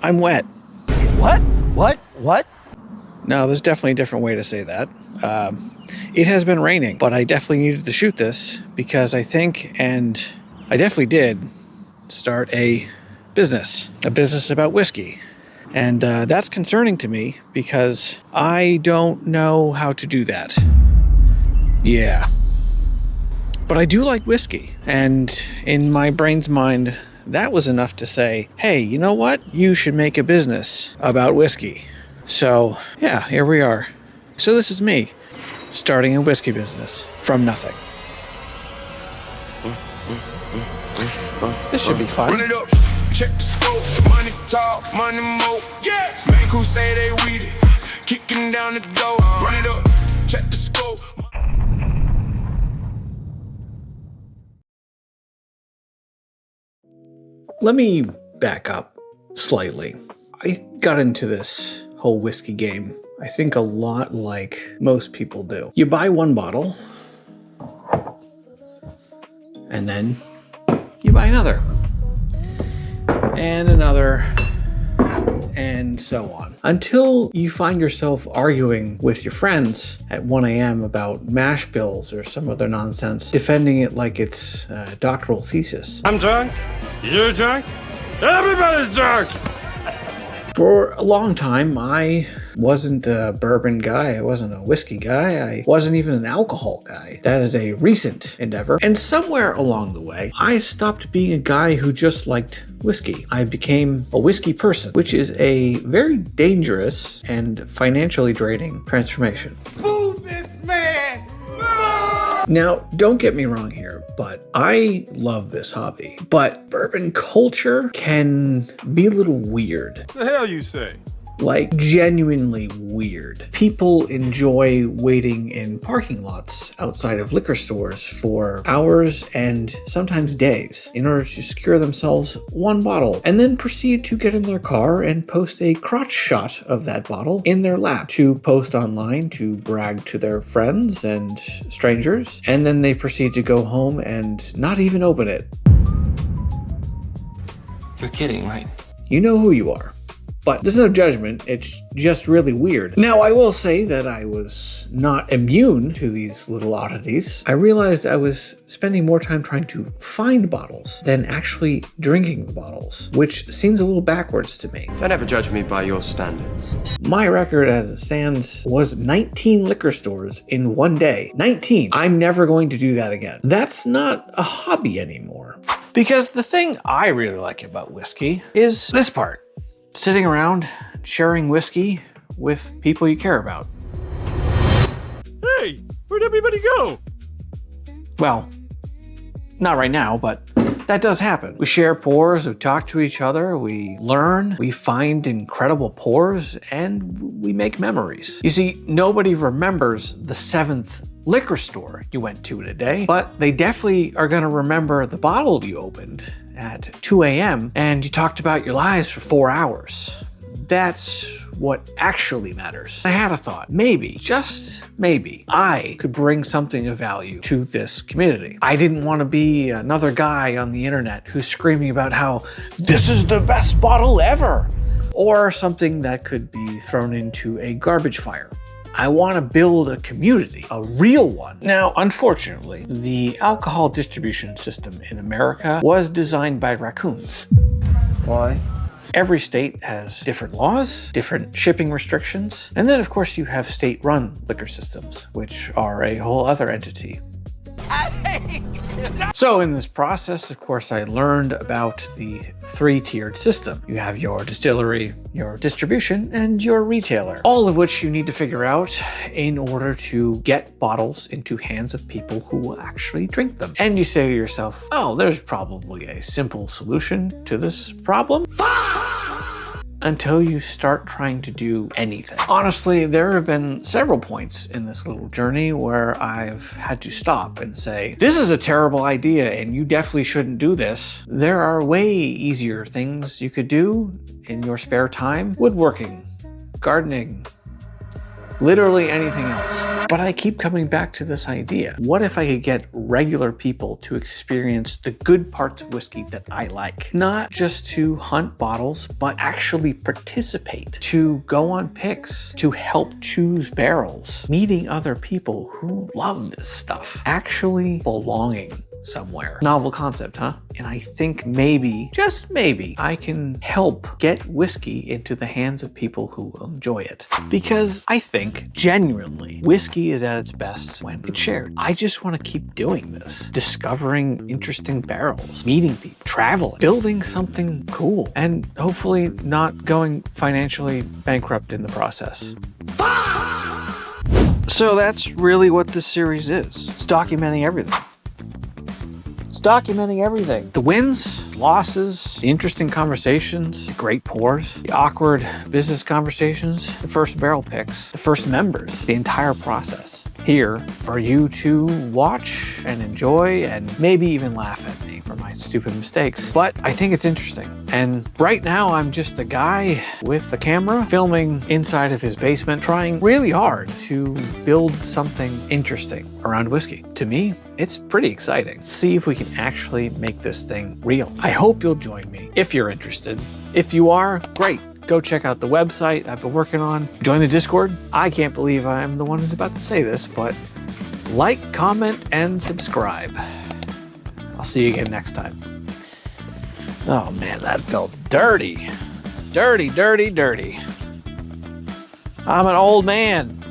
I'm wet. What? What? No, there's definitely a different way to say that. It has been raining, but I definitely needed to shoot this because I think, and I definitely did, start a business about whiskey. And that's concerning to me because I don't know how to do that. Yeah. But I do like whiskey. And in my brain's mind, that was enough to say, hey, you know what? You should make a business about whiskey. So, yeah, here we are. So this is me, starting a whiskey business from nothing. This should be fun. Run it up, check the scope, money talk, money more. Yeah, man who say they weed it, kicking down the door. Run it up, check the scope. Let me back up slightly. I got into this whole whiskey game, I think, a lot like most people do. You buy one bottle, and then you buy another, and another, and so on. Until you find yourself arguing with your friends at 1 a.m. about mash bills or some other nonsense, defending it like it's a doctoral thesis. I'm drunk. You're drunk. Everybody's drunk. For a long time, I wasn't a bourbon guy. I wasn't a whiskey guy. I wasn't even an alcohol guy. That is a recent endeavor. And somewhere along the way, I stopped being a guy who just liked whiskey. I became a whiskey person, which is a very dangerous and financially draining transformation. Fool this man. Now, don't get me wrong here, but I love this hobby. But bourbon culture can be a little weird. The hell you say? Like, genuinely weird. People enjoy waiting in parking lots outside of liquor stores for hours and sometimes days in order to secure themselves one bottle, and then proceed to get in their car and post a crotch shot of that bottle in their lap to post online to brag to their friends and strangers, and then they proceed to go home and not even open it. You're kidding, right? You know who you are. But there's no judgment, it's just really weird. Now, I will say that I was not immune to these little oddities. I realized I was spending more time trying to find bottles than actually drinking the bottles, which seems a little backwards to me. Don't ever judge me by your standards. My record as it stands was 19 liquor stores in one day. 19. I'm never going to do that again. That's not a hobby anymore. Because the thing I really like about whiskey is this part. Sitting around, sharing whiskey with people you care about. Hey, where'd everybody go? Well, not right now, but that does happen. We share pours, we talk to each other, we learn, we find incredible pours, and we make memories. You see, nobody remembers the 7th liquor store you went to in a day, but they definitely are gonna remember the bottle you opened at 2 a.m. and you talked about your lives for 4 hours. That's what actually matters. I had a thought. Maybe, just maybe, I could bring something of value to this community. I didn't want to be another guy on the internet who's screaming about how this is the best bottle ever, or something that could be thrown into a garbage fire. I want to build a community, a real one. Now, unfortunately, the alcohol distribution system in America was designed by raccoons. Why? Every state has different laws, different shipping restrictions, and then of course you have state-run liquor systems, which are a whole other entity. So in this process, of course, I learned about the 3-tiered system. You have your distillery, your distribution, and your retailer, all of which you need to figure out in order to get bottles into hands of people who will actually drink them. And you say to yourself, oh, there's probably a simple solution to this problem. Until you start trying to do anything. Honestly, there have been several points in this little journey where I've had to stop and say, this is a terrible idea and you definitely shouldn't do this. There are way easier things you could do in your spare time. Woodworking, gardening, literally anything else. But I keep coming back to this idea. What if I could get regular people to experience the good parts of whiskey that I like? Not just to hunt bottles, but actually participate, to go on picks, to help choose barrels, meeting other people who love this stuff, actually belonging somewhere. Novel concept, huh? And I think maybe, just maybe, I can help get whiskey into the hands of people who enjoy it. Because I think, genuinely, whiskey is at its best when it's shared. I just want to keep doing this. Discovering interesting barrels, meeting people, traveling, building something cool, and hopefully not going financially bankrupt in the process. So that's really what this series is. It's documenting everything. It's documenting everything. The wins, losses, the interesting conversations, the great pours, the awkward business conversations, the first barrel picks, the first members, the entire process. Here for you to watch and enjoy and maybe even laugh at me for my stupid mistakes. But I think it's interesting. And right now I'm just a guy with a camera filming inside of his basement, trying really hard to build something interesting around whiskey. To me, it's pretty exciting. See if we can actually make this thing real. I hope you'll join me if you're interested. If you are, great. Go check out the website I've been working on. Join the Discord. I can't believe I'm the one who's about to say this, but like, comment, and subscribe. I'll see you again next time. Oh man, that felt dirty. Dirty, dirty, dirty. I'm an old man.